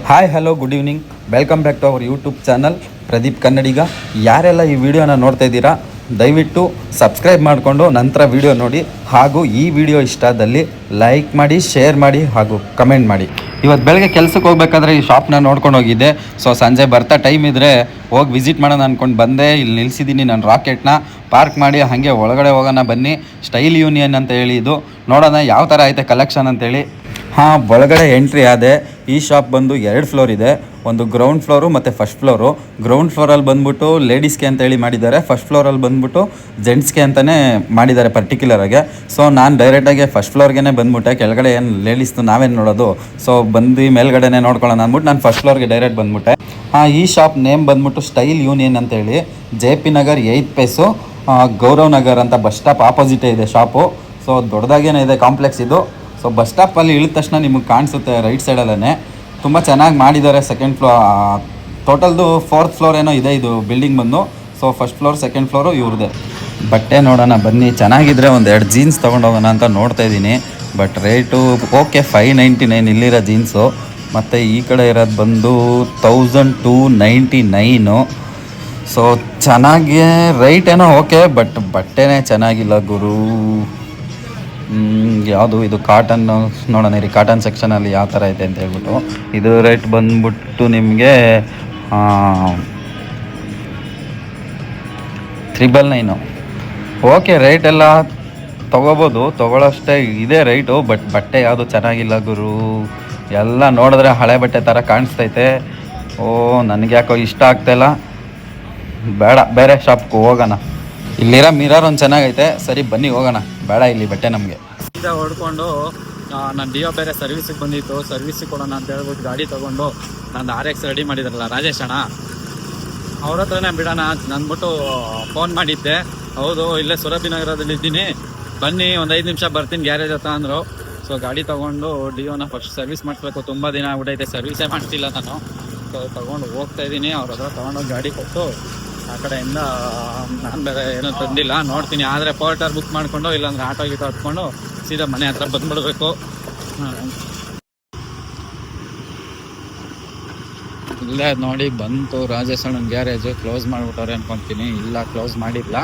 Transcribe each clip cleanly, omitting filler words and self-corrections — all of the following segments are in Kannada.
Hi hello good evening, welcome back to our YouTube channel Pradeep Kannadiga. ಯಾರೆಲ್ಲ ಈ ವಿಡಿಯೋನ ನೋಡ್ತಾ ಇದ್ದೀರಾ ದಯವಿಟ್ಟು ಸಬ್ಸ್ಕ್ರೈಬ್ ಮಾಡಿಕೊಂಡು ನಂತರ ವಿಡಿಯೋ ನೋಡಿ. ಹಾಗೂ ಈ ವಿಡಿಯೋ ಇಷ್ಟ ಆದಲ್ಲಿ ಲೈಕ್ ಮಾಡಿ, ಶೇರ್ ಮಾಡಿ ಹಾಗೂ ಕಮೆಂಟ್ ಮಾಡಿ. ಇವತ್ತು ಬೆಳಗ್ಗೆ ಕೆಲಸಕ್ಕೆ ಹೋಗ್ಬೇಕಾದ್ರೆ ಈ ಶಾಪ್ನ ನೋಡ್ಕೊಂಡು ಹೋಗಿದ್ದೆ. ಸೊ ಸಂಜೆ ಬರ್ತಾ ಟೈಮ್ ಇದ್ದರೆ ಹೋಗಿ ವಿಸಿಟ್ ಮಾಡೋಣ ಅಂದ್ಕೊಂಡು ಬಂದೆ. ಇಲ್ಲಿ ನಿಲ್ಲಿಸಿದ್ದೀನಿ ನಾನು ರಾಕೆಟ್ನ ಪಾರ್ಕ್ ಮಾಡಿ. ಹಾಗೆ ಒಳಗಡೆ ಹೋಗೋಣ ಬನ್ನಿ. ಸ್ಟೈಲ್ ಯೂನಿಯನ್ ಅಂತ ಹೇಳಿ ಇದು ನೋಡೋಣ ಯಾವ ಥರ ಐತೆ ಕಲೆಕ್ಷನ್ ಅಂತೇಳಿ. ಹಾಂ, ಒಳಗಡೆ ಎಂಟ್ರಿ ಆದೆ. ಈ ಶಾಪ್ ಬಂದು 2 ಫ್ಲೋರ್ ಇದೆ. ಒಂದು ಗ್ರೌಂಡ್ ಫ್ಲೋರು ಮತ್ತು ಫಸ್ಟ್ ಫ್ಲೋರು. ಗ್ರೌಂಡ್ ಫ್ಲೋರಲ್ಲಿ ಬಂದ್ಬಿಟ್ಟು ಲೇಡೀಸ್ಗೆ ಅಂತ ಹೇಳಿ ಮಾಡಿದ್ದಾರೆ. ಫಸ್ಟ್ ಫ್ಲೋರಲ್ಲಿ ಬಂದ್ಬಿಟ್ಟು ಜೆಂಟ್ಸ್ಗೆ ಅಂತಲೇ ಮಾಡಿದ್ದಾರೆ ಪರ್ಟಿಕ್ಯುಲರಾಗೆ. ಸೊ ನಾನು ಡೈರೆಕ್ಟಾಗಿ ಫಸ್ಟ್ ಫ್ಲೋರ್ಗೆ ಬಂದ್ಬಿಟ್ಟೆ. ಕೆಳಗಡೆ ಏನು ಲೇಡೀಸ್ದು ನಾವೇನು ನೋಡೋದು, ಸೊ ಬಂದು ಮೇಲ್ಗಡೆನೇ ನೋಡ್ಕೊಳ್ಳೋಣ ಅಂದ್ಬಿಟ್ಟು ನಾನು ಫಸ್ಟ್ ಫ್ಲೋರ್ಗೆ ಡೈರೆಕ್ಟ್ ಬಂದ್ಬಿಟ್ಟೆ. ಹಾಂ, ಈ ಶಾಪ್ ನೇಮ್ ಬಂದ್ಬಿಟ್ಟು ಸ್ಟೈಲ್ ಯೂನಿಯನ್ ಅಂತೇಳಿ, JP Nagar 8th phase, Gaurav Nagar ಅಂತ ಬಸ್ ಸ್ಟಾಪ್ ಆಪೋಸಿಟೇ ಇದೆ ಶಾಪು. ಸೊ ದೊಡ್ಡದಾಗೇನೇ ಇದೆ ಕಾಂಪ್ಲೆಕ್ಸ್ ಇದು. ಸೊ ಬಸ್ ಸ್ಟಾಪಲ್ಲಿ ಇಳಿದ ತಕ್ಷಣ ನಿಮಗೆ ಕಾಣಿಸುತ್ತೆ ರೈಟ್ ಸೈಡಲ್ಲೇ. ತುಂಬ ಚೆನ್ನಾಗಿ ಮಾಡಿದ್ದಾರೆ. ಸೆಕೆಂಡ್ ಫ್ಲೋರ್ ಟೋಟಲ್ದು 4th ಫ್ಲೋರ್ ಏನೋ ಇದೆ ಇದು ಬಿಲ್ಡಿಂಗ್ ಬಂದು. So first floor second floor ಇವ್ರದ್ದೆ. ಬಟ್ಟೆ ನೋಡೋಣ ಬನ್ನಿ. ಚೆನ್ನಾಗಿದ್ದರೆ 1-2 ಜೀನ್ಸ್ ತೊಗೊಂಡೋಗೋಣ ಅಂತ ನೋಡ್ತಾ ಇದ್ದೀನಿ. ಬಟ್ ರೇಟು ಓಕೆ, 599 ಇಲ್ಲಿರೋ ಜೀನ್ಸು. ಮತ್ತು ಈ ಕಡೆ ಇರೋದು ಬಂದು 1299. ಸೊ ಚೆನ್ನಾಗಿ ರೈಟ್ ಏನೋ ಓಕೆ, ಬಟ್ ಬಟ್ಟೆನೇ ಚೆನ್ನಾಗಿಲ್ಲ ಗುರು. ಯಾವುದು ಇದು ಕಾಟನ್ ನೋಡೋಣ ರೀ. ಕಾಟನ್ ಸೆಕ್ಷನಲ್ಲಿ ಯಾವ ಥರ ಐತೆ ಅಂತ ಹೇಳ್ಬಿಟ್ಟು ಇದು ರೇಟ್ ಬಂದ್ಬಿಟ್ಟು ನಿಮಗೆ 999. ಓಕೆ, ರೇಟ್ ಎಲ್ಲ ತೊಗೋಬೋದು, ತೊಗೊಳ್ಳೋಷ್ಟೇ ಇದೆ ರೈಟು. ಬಟ್ ಬಟ್ಟೆ ಯಾವುದು ಚೆನ್ನಾಗಿಲ್ಲ ಗುರು. ಎಲ್ಲ ನೋಡಿದ್ರೆ ಹಳೆ ಬಟ್ಟೆ ಥರ ಕಾಣಿಸ್ತೈತೆ. ನನಗೆ ಯಾಕೋ ಇಷ್ಟ ಆಗ್ತಾಯಿಲ್ಲ. ಬೇಡ, ಬೇರೆ ಶಾಪ್ಗೆ ಹೋಗೋಣ. ಇಲ್ಲಿರೋ ಮಿರರ್ ಒಂದು ಚೆನ್ನಾಗೈತೆ. ಸರಿ ಬನ್ನಿ ಹೋಗೋಣ. ಬೇಡ ಇಲ್ಲಿ ಬಟ್ಟೆ ನಮಗೆ. ಈಗ ಹೊಡ್ಕೊಂಡು ನಾನು ಡಿಯೋ ಬೇರೆ ಸರ್ವಿಸಿಗೆ ಬಂದಿತ್ತು. ಸರ್ವಿಸಿಗೆ ಕೊಡೋಣ ಅಂತ ಹೇಳ್ಬಿಟ್ಟು ಗಾಡಿ ತೊಗೊಂಡು ನಂದು RX ರೆಡಿ ಮಾಡಿದ್ರಲ್ಲ ರಾಜೇಶ್ ಅಣ್ಣ, ಅವ್ರ ಹತ್ರನೇ ಬಿಡೋಣ ಅಂದ್ಬಿಟ್ಟು ಫೋನ್ ಮಾಡಿದ್ದೆ. ಹೌದು, ಇಲ್ಲೇ ಸುರಭಿ ನಗರದಲ್ಲಿ ಇದ್ದೀನಿ, ಬನ್ನಿ ಒಂದು 5 ನಿಮಿಷ ಬರ್ತೀನಿ ಗ್ಯಾರೇಜ್ ಹತ್ರ ಅಂದರು. ಸೊ ಗಾಡಿ ತೊಗೊಂಡು ಡಿಯೋನ ಫಸ್ಟ್ ಸರ್ವಿಸ್ ಮಾಡಿಸ್ಬೇಕು. ತುಂಬ ದಿನ ಆಗ್ಬಿಟ್ಟೈತೆ, ಸರ್ವಿಸೇ ಮಾಡ್ತಿಲ್ಲ ನಾನು. ಸೊ ತೊಗೊಂಡು ಹೋಗ್ತಾಯಿದ್ದೀನಿ. ಅವ್ರ ಹತ್ರ ತೊಗೊಂಡೋಗಿ ಗಾಡಿ ಕೊಟ್ಟು ಆ ಕಡೆಯಿಂದ ನಾನು ಬೇರೆ ಏನೂ ತಂದಿಲ್ಲ, ನೋಡ್ತೀನಿ. ಆದರೆ ಪೋರ್ಟರ್ ಬುಕ್ ಮಾಡಿಕೊಂಡು ಇಲ್ಲಾಂದ್ರೆ ಆಟೋ ಗೀಟೋ ಹತ್ಕೊಂಡು ಸೀದಾ ಮನೆ ಹತ್ರ ಬಂದ್ಬಿಡ್ಬೇಕು. ಇಲ್ಲೇ ನೋಡಿ ಬಂತು ರಾಜೇಶ್ ಅಣ್ಣನ ಗ್ಯಾರೇಜು. ಕ್ಲೋಸ್ ಮಾಡಿಬಿಟ್ಟವ್ರೆ ಅನ್ಕೊತೀನಿ. ಇಲ್ಲ, ಕ್ಲೋಸ್ ಮಾಡಿಲ್ಲ,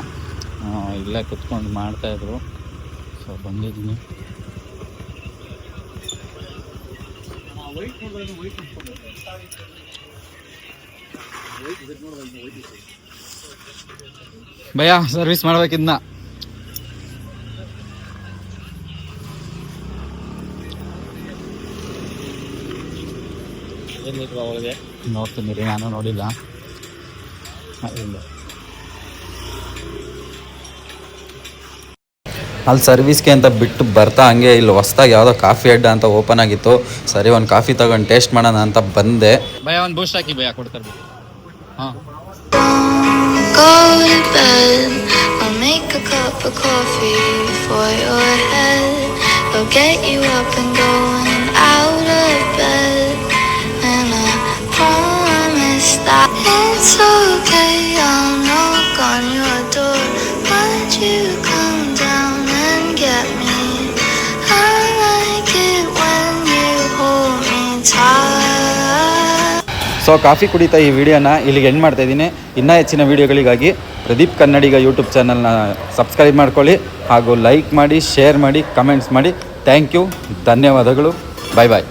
ಇಲ್ಲೇ ಕುತ್ಕೊಂಡು ಮಾಡ್ತಾಯಿದ್ರು. ಸೊ ಬಂದಿದ್ದೀನಿ. ಭಯ್ಯ ಸರ್ವಿಸ್ ಮಾಡ್ಬೇಕಿದ್ನ. ಒಳಗೆ ನೋಡ್ತೀನಿ ರೀ, ನಾನು ನೋಡಿಲ್ಲ. ಅಲ್ಲಿ ಸರ್ವಿಸ್ಗೆ ಅಂತ ಬಿಟ್ಟು ಬರ್ತಾ ಹಂಗೆ ಇಲ್ಲಿ ಹೊಸ್ದಾಗಿ ಯಾವುದೋ ಕಾಫಿ ಅಡ್ಡ ಅಂತ ಓಪನ್ ಆಗಿತ್ತು. ಸರಿ ಒಂದು ಕಾಫಿ ತಗೊಂಡು ಟೇಸ್ಟ್ ಮಾಡೋಣ ಅಂತ ಬಂದೆ. ಭಯ್ಯ ಒಂದು ಬೂಸ್ಟ್ ಹಾಕಿ ಭಯ್ಯ, ಕೊಡ್ತಾರೆ. ಹಾಂ, go to bed. I'll make a cup of coffee for your head. I'll get you up and going out of bed. And I promise that it's okay. I'll knock on your door. Why'd you come down and get me? I like it when you hold me tight. So coffee ಕುಡಿತಾ ಈ ವಿಡಿಯೋನ ಇಲ್ಲಿಗೆ ಎಂಡ್ ಮಾಡ್ತಾ ಇದ್ದೀನಿ. ಇನ್ನೂ ಹೆಚ್ಚಿನ ವೀಡಿಯೋಗಳಿಗಾಗಿ ಪ್ರದೀಪ್ ಕನ್ನಡಿಗ ಯೂಟ್ಯೂಬ್ ಚಾನಲ್ನ ಸಬ್ಸ್ಕ್ರೈಬ್ ಮಾಡ್ಕೊಳ್ಳಿ. ಹಾಗೂ ಲೈಕ್ ಮಾಡಿ, ಶೇರ್ ಮಾಡಿ, ಕಮೆಂಟ್ಸ್ ಮಾಡಿ. ಥ್ಯಾಂಕ್ ಯು, ಧನ್ಯವಾದಗಳು. ಬಾಯ್ ಬಾಯ್.